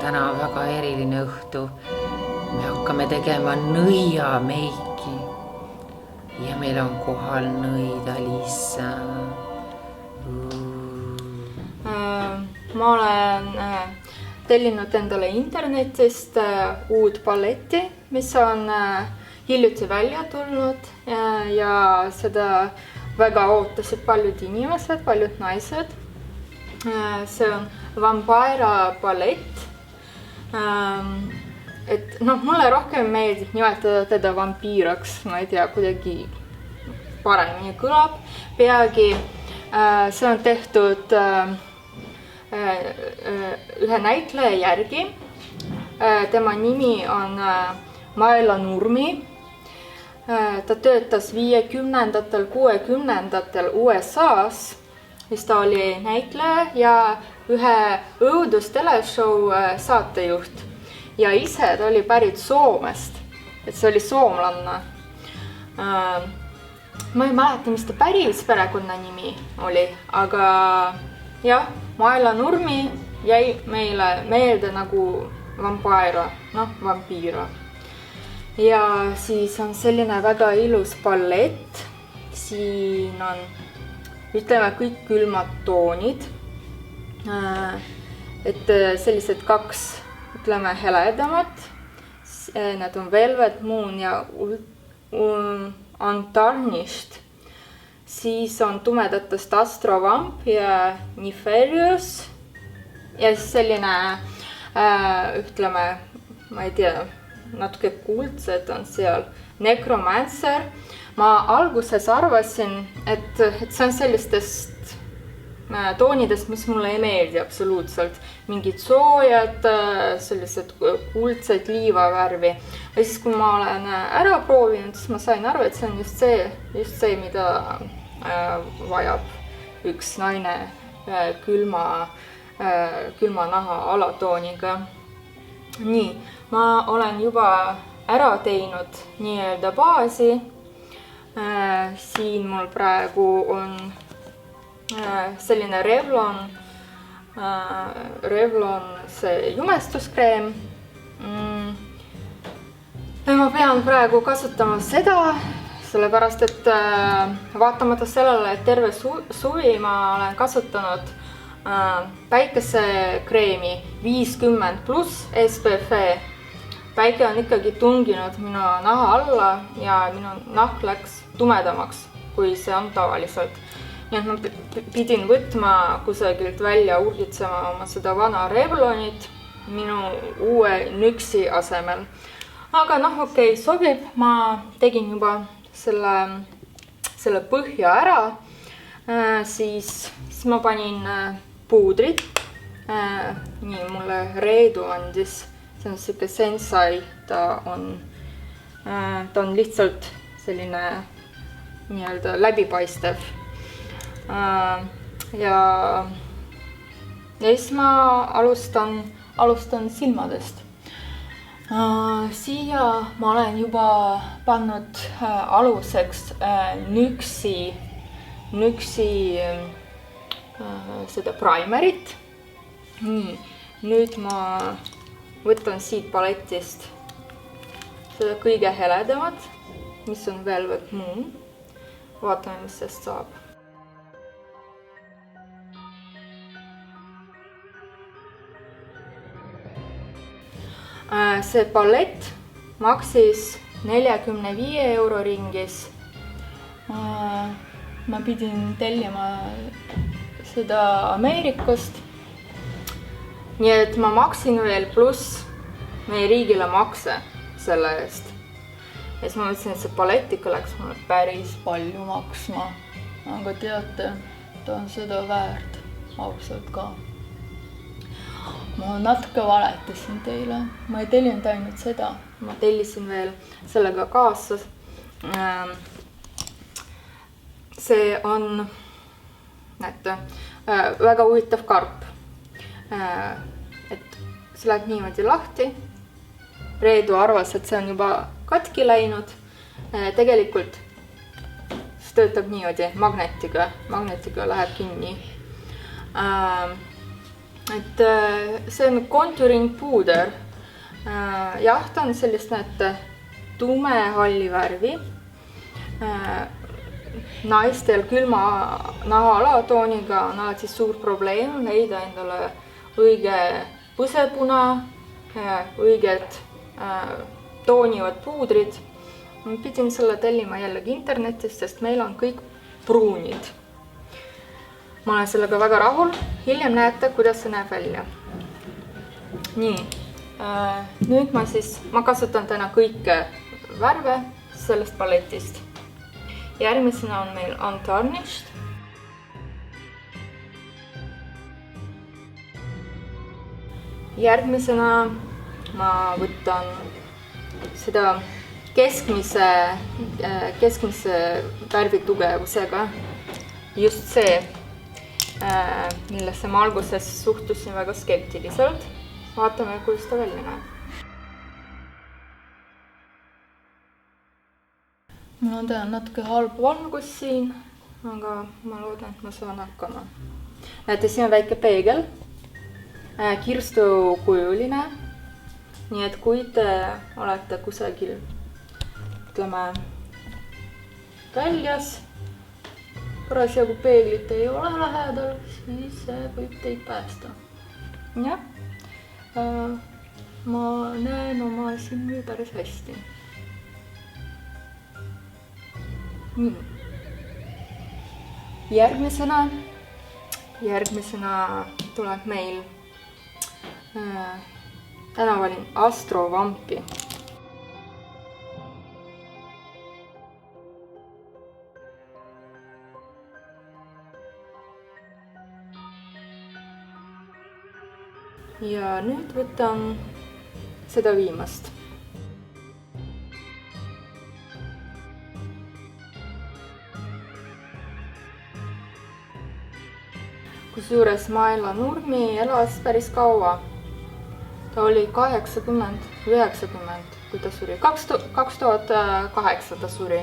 täna väga eriline õhtu. Me hakkame tegema nõiameiki. Ja meil on kohal nõid-Alissa. Ma olen tellinud endale internetist uut balletti, mis on hiljuti välja tulnud ja seda väga ootasid paljud inimesed, paljud naised. See on Vampira ballett. Et mulle rohkem meeldib nimetada teda vampiiraks, ma ei tea, kuidagi paremini kõlab. Peagi see on tehtud ühe näitleja järgi. Tema nimi on Maela Nurmi. Ta töötas 50-ndatel, 60-ndatel USA-s, mis ta oli näitleja ja ühe õudusteleshow saatejuht. Ja ise ta oli pärit Soomest, et see oli soomlanna. Ma ei mäleta, mis ta päris perekonna nimi oli, aga jah, Maela Nurmi jäi meile meelde nagu Vampira, vampiira. Ja siis on selline väga ilus ballett. Siin on, ütleme, kõik külmad toonid. Et sellised kaks, ütleme, heledamat. Need on Velvet Moon ja Untarnished. Siis on tumedatest Astrovamp ja Nefarious. Ja siis selline, ütleme, ma ei tea, natuke kuldsed on seal Necromancer. Ma alguses arvasin, et see on sellistest toonidest, mis mulle ei meeldi absoluutselt. Mingid soojad, sellised kuldsed liivavärvi. Ja siis, kui ma olen ära proovinud, siis ma sain aru, et see on just see, mida vajab üks naine külma naha alatooniga. Nii, ma olen juba ära teinud nii-öelda baasi. Siin mul praegu on selline Revlon see jumestuskreem. Ma pean praegu kasutama seda, sellepärast, et vaatamata sellele, et terve suvi ma olen kasutanud päikesekreemi 50+ SPF. Päike on ikkagi tunginud minu naha alla ja minu nahk läks tumedamaks, kui see on tavaliselt. Nii et ma pidin võtma kusagilt välja urgitsema oma seda vana Revlonit minu uue nüksi asemel. Aga okei, sobib. Ma tegin juba selle põhja ära. Siis ma panin puudrit. Nii, mulle Reedu andis. See on siuke Sensai. Ta on lihtsalt selline nii-öelda läbipaistev. Ja siis ma alustan silmadest. Siia ma olen juba pannud aluseks nüksi seda primerit. Nii, nüüd ma võtan siit palettist seda kõige heledamat, mis on Velvet Moon. Vaatame, mis sest saab. See palett maksis 45 euro ringis. Ma pidin tellima seda Ameerikast. Nii et ma maksin veel pluss meie riigile makse selle eest. Ja siis ma mõtlesin, et see palett ikka läks mulle päris palju maksma. Aga teate, ta on seda väärt, ausalt ka. Ma natuke valetasin teile. Ma ei tellinud ainult seda. Ma tellisin veel sellega kaasas. See on, näete, väga huvitav karp. Et see läheb niimoodi lahti. Reedu arvas, et see on juba katki läinud. Tegelikult see töötab niimoodi magnetiga läheb kinni. et see on contouring puuder. Jah, ta on sellist tumehalli värvi. Naistel külma naha alatooniga on alati suur probleem leida endale õige põsepuna, õiged toonivad puudrid. Ma pidin selle tellima jällegi internetist, sest meil on kõik pruunid. Ma olen sellega väga rahul. Hiljem näete, kuidas see näeb välja. Nii, nüüd ma kasutan täna kõike värve sellest paletist. Järgmisena on meil Untarnished. Järgmisena ma võtan seda keskmise värvitugevusega. Just see, millesse ma alguses suhtusin väga skeptiliselt. Vaatame, kuidas ta välja näeb. Mul on täna natuke halb valgus siin, aga ma loodan, et ma saan hakkama. Näete, siin on väike peegel, kirstukujuline. Nii et kui te olete kusagil, ütleme, väljas, parasjagu peeglit ei ole lähedal, siis see võib teid päästa. Jah, ma näen oma silmi päris hästi. Järgmisena tuleb meil täna valin Astrovampi. Ja nüüd võtan seda viimast. Kusjuures Maela Nurmi elas päris kaua. Ta oli 80, 90, kui ta suri. 2008 ta suri,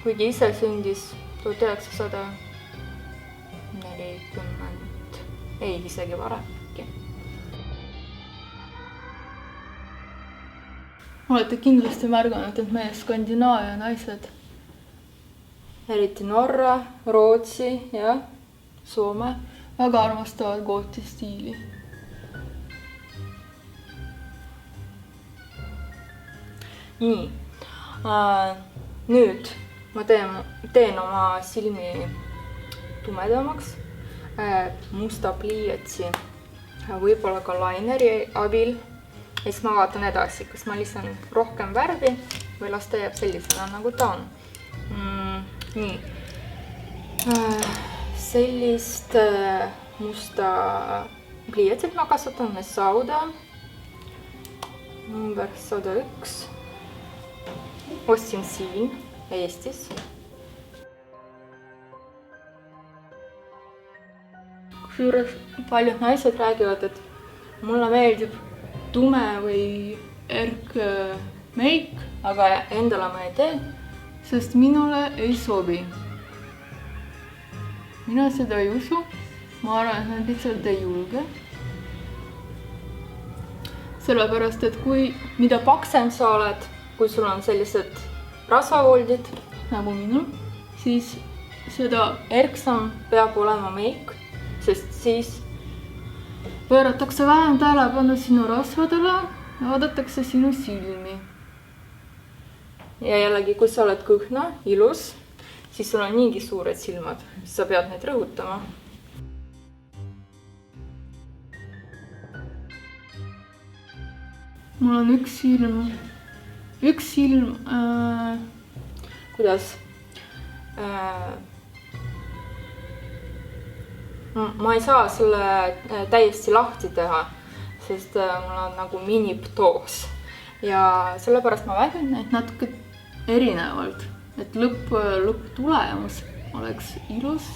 kuigi ise sündis 1940, ei isegi varemgi. Olete kindlasti märganud, et meie Skandinaavia naised, eriti Norra, Rootsi ja Soome, väga armastavad gooti stiili. Nii, nüüd ma teen oma silmi tumedamaks musta pliiatsi, võib-olla ka laineri abil. Ja siis ma vaatan edasi, kas ma lisan rohkem värvi või las ta jääb sellisena, nagu ta on. Nii, sellist musta pliiatsit ma kasutan Messauda number 101. Ostsin siin Eestis. Kusjuures paljud naised räägivad, et mulle meeldib tume või erk meik, aga endale ma ei tee, sest minule ei sobi. Mina seda ei usu. Ma arvan, et nad lihtsalt ei julge. Sellepärast, et mida paksem sa oled, kui sul on sellised rasvavoldid nagu minul, siis seda erksam peab olema meik, sest siis pööratakse vähem tähelepanu sinu rasvadele ja vaadatakse sinu silmi. Ja jällegi, kui sa oled kõhna, ilus, siis sul on niigi suured silmad, siis sa pead neid rõhutama. Mul on üks silm, kuidas? Ma ei saa selle täiesti lahti teha, sest mul on nagu miniptoos. Ja sellepärast ma vägin neid natuke erinevalt, et lõpptulemus oleks ilus.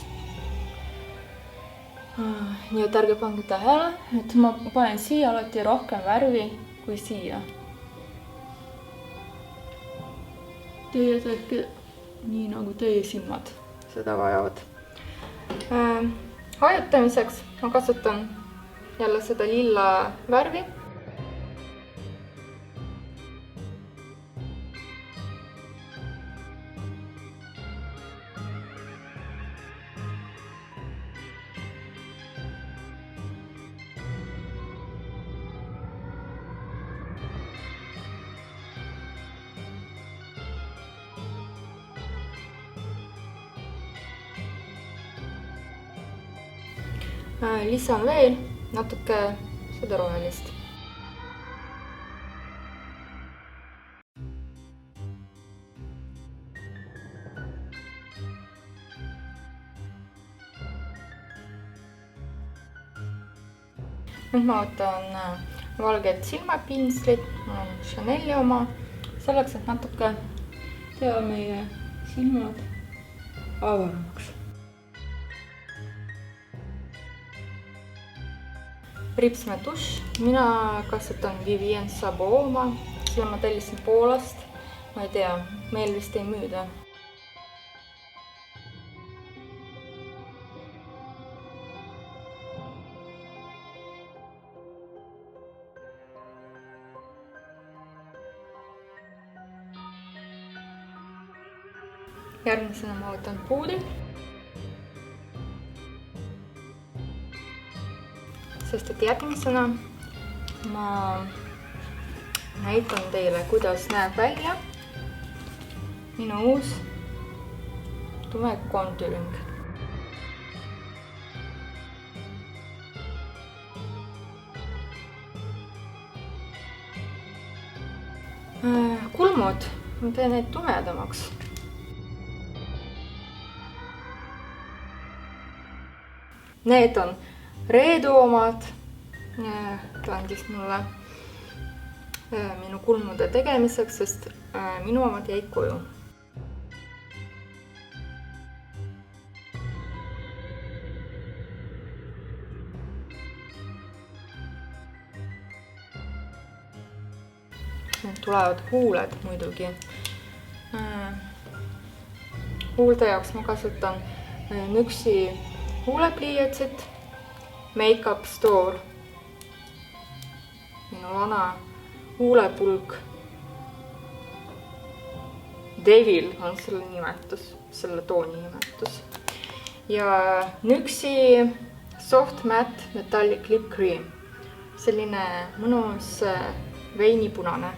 Nii et ärge pange tähele, et ma panen siia alati rohkem värvi kui siia. Teie tehke nii, nagu teie silmad seda vajavad. Hajutamiseks ma kasutan jälle seda lilla värvi. Lisan veel natuke seda rohelist. Nüüd ma võtan valget silmapinslit, mul on Chanel'i oma, selleks, et natuke teha meie silmad avaramaks. Ripsme tuš, mina kasutan Vivienne Sabo oma, selle ma tellisin Poolast, ma ei tea, meil vist ei müüda. Järgmisena ma võtan puudi. Sest et järgmisena ma näitan teile, kuidas näeb välja minu uus tume kontüüring. Kulmud, ma teen neid tumedamaks. Need on Reedu omad, ta andis mulle minu kulmude tegemiseks, sest minu omad jäid koju. Nüüd tulevad huuled muidugi. Huulde jaoks ma kasutan Nüksi huulepliiatsit. Make Up Store, minu vana huulepulk. Devil on selle nimetus, selle tooni nimetus. Ja Nüksi Soft Matte Metallic Lip Cream, selline mõnus veinipunane.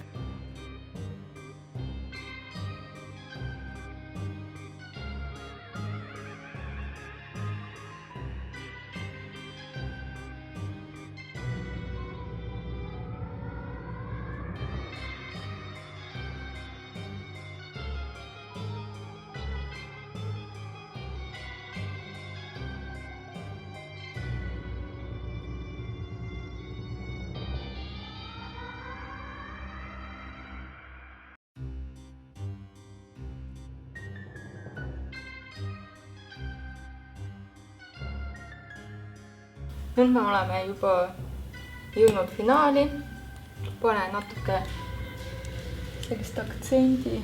Nüüd me oleme juba jõudnud finaali. Panen natuke sellist aktsendi.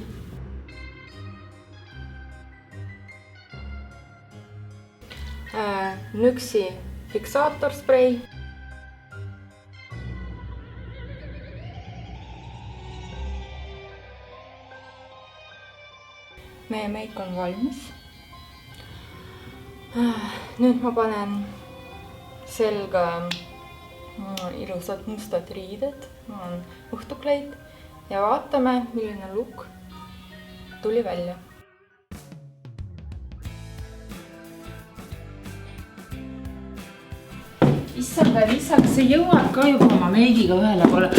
Nüksi fiksaatorspray. Meie meik on valmis. Nüüd ma panen selga ilusad mustad riided, mul on õhtukleid ja vaatame, milline look tuli välja. Issand, lisaks see jõuad ka juba oma meigiga ühele poole.